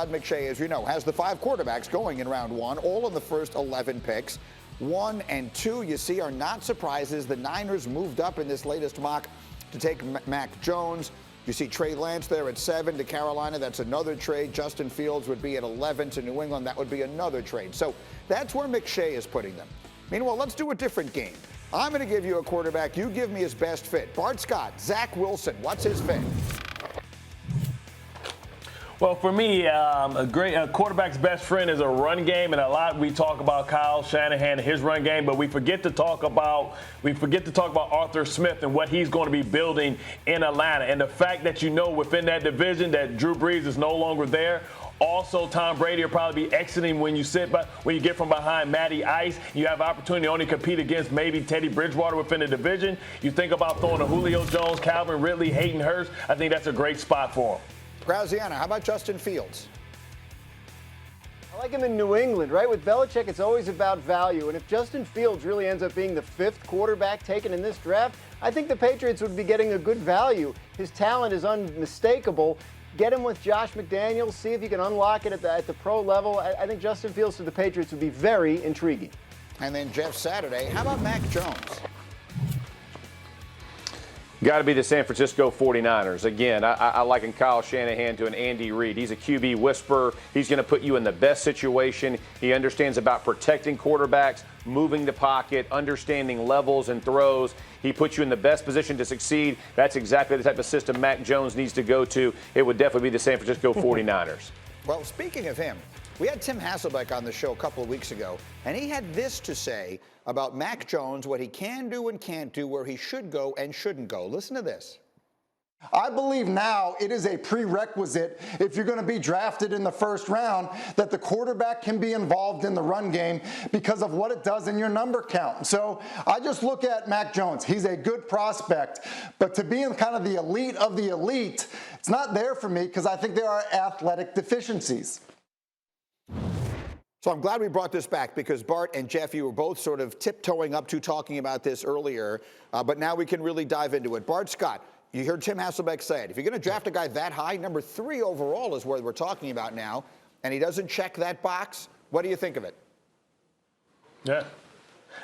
Todd McShay, as you know, has the 5 quarterbacks going in round 1, all in the first 11 picks. 1 and 2, you see, are not surprises. The Niners moved up in this latest mock to take Mac Jones. You see Trey Lance there at 7 to Carolina. That's another trade. Justin Fields would be at 11 to New England. That would be another trade. So that's where McShay is putting them. Meanwhile, let's do a different game. I'm going to give you a quarterback. You give me his best fit. Bart Scott, Zach Wilson, what's his fit? Well, for me, a quarterback's best friend is a run game, and a lot we talk about Kyle Shanahan and his run game, but we forget to talk about Arthur Smith and what he's going to be building in Atlanta, and the fact that within that division that Drew Brees is no longer there. Also, Tom Brady will probably be exiting when you get from behind Matty Ice. You have opportunity to only compete against maybe Teddy Bridgewater within the division. You think about throwing a Julio Jones, Calvin Ridley, Hayden Hurst. I think that's a great spot for him. Graziano, how about Justin Fields? I like him in New England, right? With Belichick, it's always about value. And if Justin Fields really ends up being the 5th quarterback taken in this draft, I think the Patriots would be getting a good value. His talent is unmistakable. Get him with Josh McDaniels, see if you can unlock it at the pro level. I think Justin Fields to the Patriots would be very intriguing. And then Jeff Saturday, how about Mac Jones? Got to be the San Francisco 49ers. Again, I liken Kyle Shanahan to an Andy Reid. He's a QB whisperer. He's going to put you in the best situation. He understands about protecting quarterbacks, moving the pocket, understanding levels and throws. He puts you in the best position to succeed. That's exactly the type of system Mac Jones needs to go to. It would definitely be the San Francisco 49ers. Well, speaking of him, we had Tim Hasselbeck on the show a couple of weeks ago, and he had this to say about Mac Jones, what he can do and can't do, where he should go and shouldn't go. Listen to this. I believe now it is a prerequisite, if you're going to be drafted in the first round, that the quarterback can be involved in the run game because of what it does in your number count. So I just look at Mac Jones. He's a good prospect, but to be in kind of the elite of the elite, it's not there for me because I think there are athletic deficiencies. So I'm glad we brought this back because Bart and Jeff, you were both sort of tiptoeing up to talking about this earlier, but now we can really dive into it. Bart Scott, you heard Tim Hasselbeck say it. If you're going to draft a guy that high, number 3 overall is where we're talking about now, and he doesn't check that box, what do you think of it? Yeah.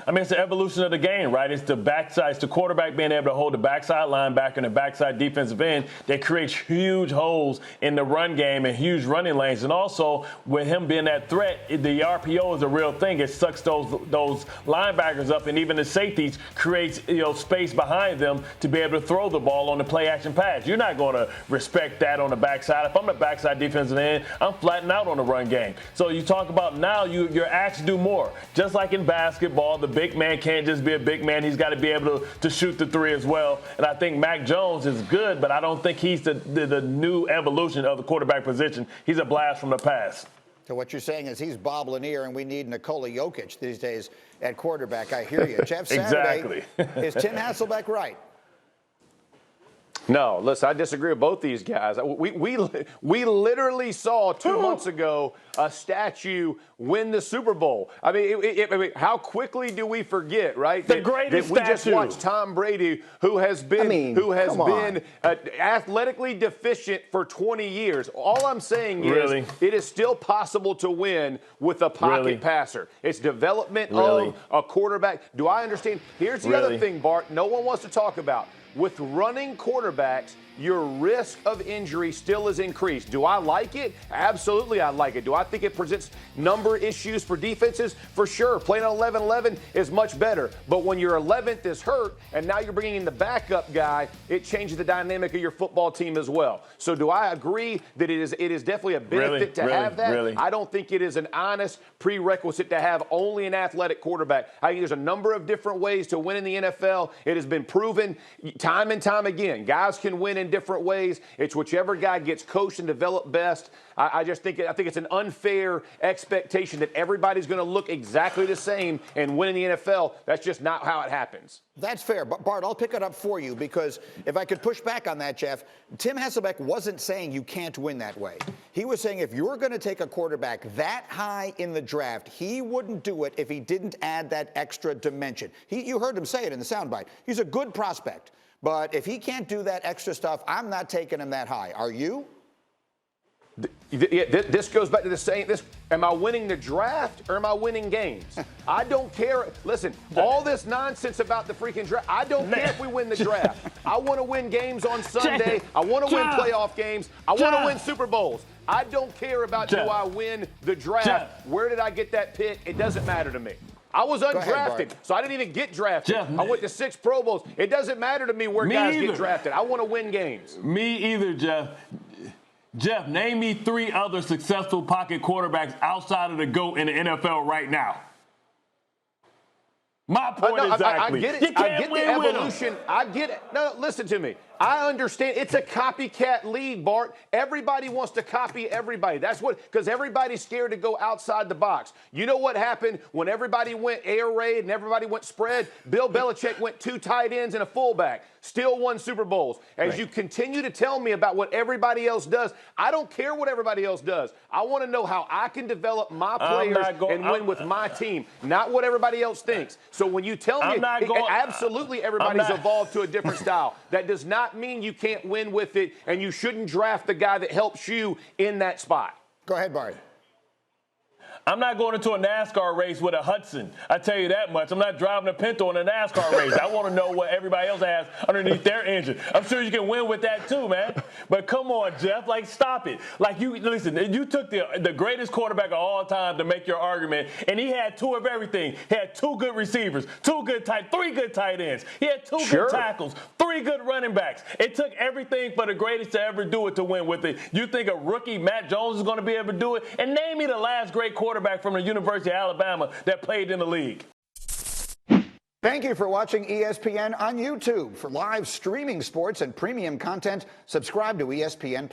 I mean, it's the evolution of the game, right? It's the backside, it's the quarterback being able to hold the backside linebacker and the backside defensive end that creates huge holes in the run game and huge running lanes. And also, with him being that threat, the RPO is a real thing. It sucks those linebackers up, and even the safeties creates space behind them to be able to throw the ball on the play action pass. You're not going to respect that on the backside. If I'm the backside defensive end, I'm flattening out on the run game. So you talk about now you're asked to do more. Just like in basketball, the big man can't just be a big man. He's got to be able to shoot the 3 as well. And I think Mac Jones is good, but I don't think he's the new evolution of the quarterback position. He's a blast from the past. So what you're saying is he's Bob Lanier, and we need Nikola Jokic these days at quarterback. I hear you. Jeff Saturday, exactly. Is Tim Hasselbeck right? No, listen, I disagree with both these guys. We literally saw 2 months ago a statue win the Super Bowl. I mean, how quickly do we forget, right? The greatest that we just watched Tom Brady, who has been athletically deficient for 20 years. All I'm saying is it is still possible to win with a pocket passer. It's development of a quarterback. Do I understand? Here's the other thing, Bart, no one wants to talk about. With running quarterbacks, your risk of injury still is increased. Do I like it? Absolutely, I like it. Do I think it presents number issues for defenses? For sure. Playing on 11-11 is much better. But when your 11th is hurt and now you're bringing in the backup guy, it changes the dynamic of your football team as well. So do I agree that it is definitely a benefit to have that? I don't think it is an honest prerequisite to have only an athletic quarterback. I think there's a number of different ways to win in the NFL. It has been proven time and time again. Guys can win in different ways. It's whichever guy gets coached and developed best. I think it's an unfair expectation that everybody's going to look exactly the same and win in the NFL. That's just not how it happens. That's fair. But Bart, I'll pick it up for you because if I could push back on that, Jeff, Tim Hasselbeck wasn't saying you can't win that way. He was saying if you're going to take a quarterback that high in the draft, he wouldn't do it if he didn't add that extra dimension. You heard him say it in the soundbite. He's a good prospect. But if he can't do that extra stuff, I'm not taking him that high. Are you? This goes back to the same. Am I winning the draft or am I winning games? I don't care. Listen, all this nonsense about the freaking draft. I don't care if we win the draft. I want to win games on Sunday. I want to win playoff games. I want to win Super Bowls. I don't care about do I win the draft. Where did I get that pick? It doesn't matter to me. I was undrafted, so I didn't even get drafted. I went to 6 Pro Bowls. It doesn't matter to me where guys get drafted. I want to win games. Me either, Jeff. Jeff, name me 3 other successful pocket quarterbacks outside of the GOAT in the NFL right now. My point exactly. I get it. You can't I get win the evolution. I get it. No, listen to me. I understand. It's a copycat league, Bart. Everybody wants to copy everybody. That's what, because everybody's scared to go outside the box. You know what happened when everybody went air raid and everybody went spread? Bill Belichick went 2 tight ends and a fullback. Still won Super Bowls. As you continue to tell me about what everybody else does, I don't care what everybody else does. I want to know how I can develop my players and win with my team, not what everybody else thinks. So when you tell me, absolutely everybody's evolved to a different style. That does not mean you can't win with it, and you shouldn't draft the guy that helps you in that spot. Go ahead, Bart. I'm not going into a NASCAR race with a Hudson. I tell you that much. I'm not driving a Pinto in a NASCAR race. I want to know what everybody else has underneath their engine. I'm sure you can win with that too, man. But come on, Jeff. Like, stop it. Like, listen, you took the greatest quarterback of all time to make your argument, and he had 2 of everything. He had 2 good receivers, 3 good tight ends. He had 2 good tackles, 3 good running backs. It took everything for the greatest to ever do it to win with it. You think a rookie, Matt Jones, is going to be able to do it? And name me the last great quarterback from the University of Alabama that played in the league. Thank you for watching ESPN on YouTube. For live streaming sports and premium content, subscribe to ESPN+.